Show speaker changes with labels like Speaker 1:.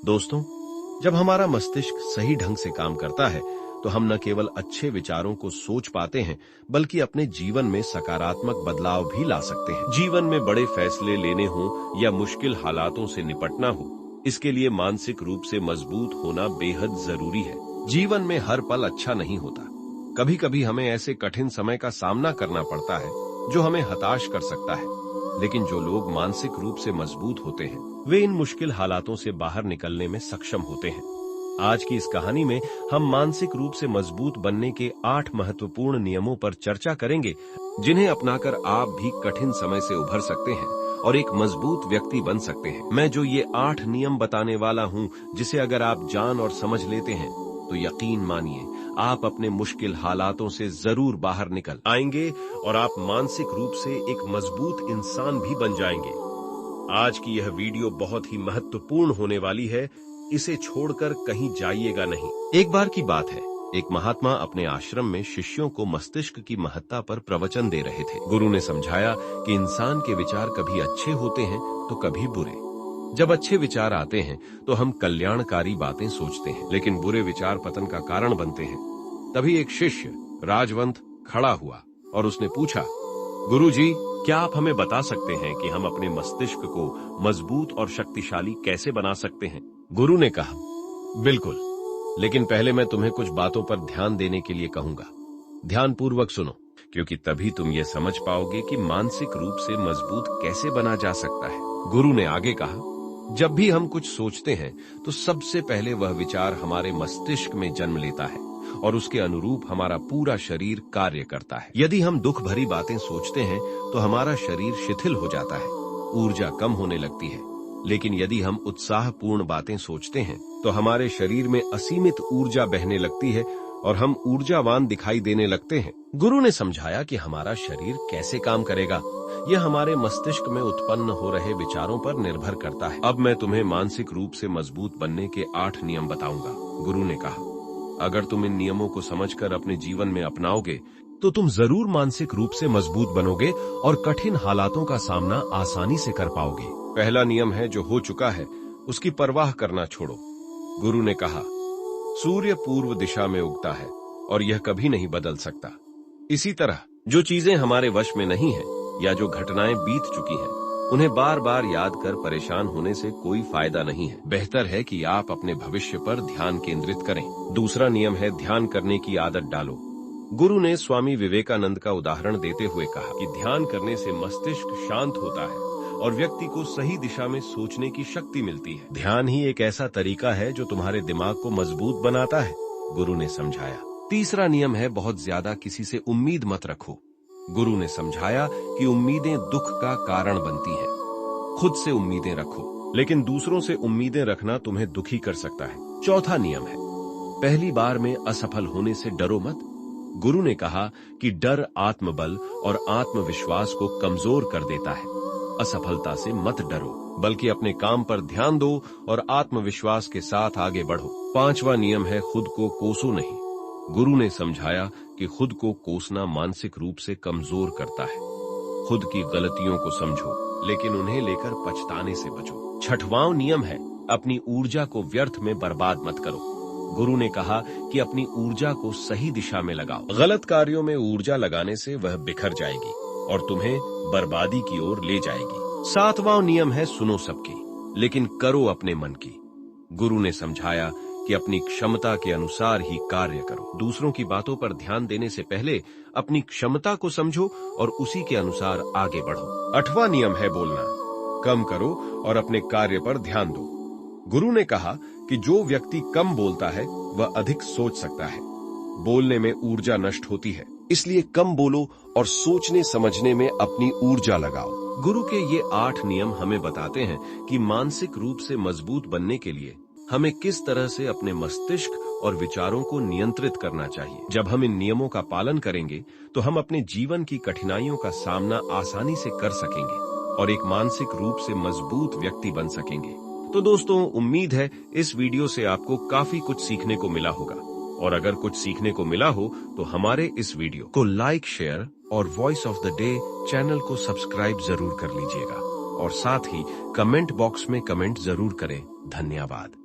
Speaker 1: दोस्तों, जब हमारा मस्तिष्क सही ढंग से काम करता है तो हम न केवल अच्छे विचारों को सोच पाते हैं बल्कि अपने जीवन में सकारात्मक बदलाव भी ला सकते हैं। जीवन में बड़े फैसले लेने हों या मुश्किल हालातों से निपटना हो, इसके लिए मानसिक रूप से मजबूत होना बेहद जरूरी है। जीवन में हर पल अच्छा नहीं होता। कभी कभी हमें ऐसे कठिन समय का सामना करना पड़ता है जो हमें हताश कर सकता है, लेकिन जो लोग मानसिक रूप से मजबूत होते हैं वे इन मुश्किल हालातों से बाहर निकलने में सक्षम होते हैं। आज की इस कहानी में हम मानसिक रूप से मजबूत बनने के 8 महत्वपूर्ण नियमों पर चर्चा करेंगे, जिन्हें अपनाकर आप भी कठिन समय से उभर सकते हैं और एक मजबूत व्यक्ति बन सकते हैं। मैं जो ये 8 नियम बताने वाला हूँ, जिसे अगर आप जान और समझ लेते हैं तो यकीन मानिए आप अपने मुश्किल हालातों से जरूर बाहर निकल आएंगे और आप मानसिक रूप से एक मजबूत इंसान भी बन जाएंगे। आज की यह वीडियो बहुत ही महत्वपूर्ण होने वाली है, इसे छोड़कर कहीं जाइएगा नहीं। एक बार की बात है, एक महात्मा अपने आश्रम में शिष्यों को मस्तिष्क की महत्ता पर प्रवचन दे रहे थे। गुरु ने समझाया कि इंसान के विचार कभी अच्छे होते हैं तो कभी बुरे। जब अच्छे विचार आते हैं तो हम कल्याणकारी बातें सोचते हैं, लेकिन बुरे विचार पतन का कारण बनते हैं। तभी एक शिष्य राजवंत खड़ा हुआ और उसने पूछा, गुरुजी, क्या आप हमें बता सकते हैं कि हम अपने मस्तिष्क को मजबूत और शक्तिशाली कैसे बना सकते हैं? गुरु ने कहा, बिल्कुल, लेकिन पहले मैं तुम्हें कुछ बातों पर ध्यान देने के लिए कहूंगा। ध्यानपूर्वक सुनो, क्योंकि तभी तुम ये समझ पाओगे कि मानसिक रूप से मजबूत कैसे बना जा सकता है। गुरु ने आगे कहा, जब भी हम कुछ सोचते हैं तो सबसे पहले वह विचार हमारे मस्तिष्क में जन्म लेता है और उसके अनुरूप हमारा पूरा शरीर कार्य करता है। यदि हम दुख भरी बातें सोचते हैं तो हमारा शरीर शिथिल हो जाता है, ऊर्जा कम होने लगती है। लेकिन यदि हम उत्साहपूर्ण बातें सोचते हैं तो हमारे शरीर में असीमित ऊर्जा बहने लगती है और हम ऊर्जावान दिखाई देने लगते हैं। गुरु ने समझाया कि हमारा शरीर कैसे काम करेगा, यह हमारे मस्तिष्क में उत्पन्न हो रहे विचारों पर निर्भर करता है। अब मैं तुम्हें मानसिक रूप से मजबूत बनने के 8 नियम बताऊंगा। गुरु ने कहा, अगर तुम इन नियमों को समझकर अपने जीवन में अपनाओगे तो तुम जरूर मानसिक रूप से मजबूत बनोगे और कठिन हालातों का सामना आसानी से कर पाओगे। पहला नियम है, जो हो चुका है उसकी परवाह करना छोड़ो। गुरु ने कहा, सूर्य पूर्व दिशा में उगता है और यह कभी नहीं बदल सकता। इसी तरह जो चीजें हमारे वश में नहीं है या जो घटनाएं बीत चुकी हैं, उन्हें बार बार याद कर परेशान होने से कोई फायदा नहीं है। बेहतर है कि आप अपने भविष्य पर ध्यान केंद्रित करें। दूसरा नियम है, ध्यान करने की आदत डालो। गुरु ने स्वामी विवेकानंद का उदाहरण देते हुए कहा कि ध्यान करने से मस्तिष्क शांत होता है और व्यक्ति को सही दिशा में सोचने की शक्ति मिलती है। ध्यान ही एक ऐसा तरीका है जो तुम्हारे दिमाग को मजबूत बनाता है, गुरु ने समझाया। तीसरा नियम है, बहुत ज्यादा किसी से उम्मीद मत रखो। गुरु ने समझाया कि उम्मीदें दुख का कारण बनती हैं। खुद से उम्मीदें रखो, लेकिन दूसरों से उम्मीदें रखना तुम्हें दुखी कर सकता है। चौथा नियम है, पहली बार में असफल होने से डरो मत। गुरु ने कहा कि डर आत्मबल और आत्मविश्वास को कमजोर कर देता है। असफलता से मत डरो, बल्कि अपने काम पर ध्यान दो और आत्मविश्वास के साथ आगे बढ़ो। पांचवा नियम है, खुद को कोसो नहीं। गुरु ने समझाया कि खुद को कोसना मानसिक रूप से कमजोर करता है। खुद की गलतियों को समझो, लेकिन उन्हें लेकर पछताने से बचो। छठवां नियम है, अपनी ऊर्जा को व्यर्थ में बर्बाद मत करो। गुरु ने कहा कि अपनी ऊर्जा को सही दिशा में लगाओ। गलत कार्यों में ऊर्जा लगाने से वह बिखर जाएगी और तुम्हें बर्बादी की ओर ले जाएगी। सातवां नियम है, सुनो सबकी, लेकिन करो अपने मन की। गुरु ने समझाया कि अपनी क्षमता के अनुसार ही कार्य करो। दूसरों की बातों पर ध्यान देने से पहले अपनी क्षमता को समझो और उसी के अनुसार आगे बढ़ो। आठवां नियम है, बोलना कम करो और अपने कार्य पर ध्यान दो। गुरु ने कहा कि जो व्यक्ति कम बोलता है वह अधिक सोच सकता है। बोलने में ऊर्जा नष्ट होती है, इसलिए कम बोलो और सोचने समझने में अपनी ऊर्जा लगाओ। गुरु के ये 8 नियम हमें बताते हैं कि मानसिक रूप से मजबूत बनने के लिए हमें किस तरह से अपने मस्तिष्क और विचारों को नियंत्रित करना चाहिए। जब हम इन नियमों का पालन करेंगे तो हम अपने जीवन की कठिनाइयों का सामना आसानी से कर सकेंगे और एक मानसिक रूप से मजबूत व्यक्ति बन सकेंगे। तो दोस्तों, उम्मीद है इस वीडियो से आपको काफी कुछ सीखने को मिला होगा, और अगर कुछ सीखने को मिला हो तो हमारे इस वीडियो को लाइक, शेयर और voice of the day channel को सब्सक्राइब जरूर कर लीजिएगा और साथ ही कमेंट बॉक्स में कमेंट जरूर करें। धन्यवाद।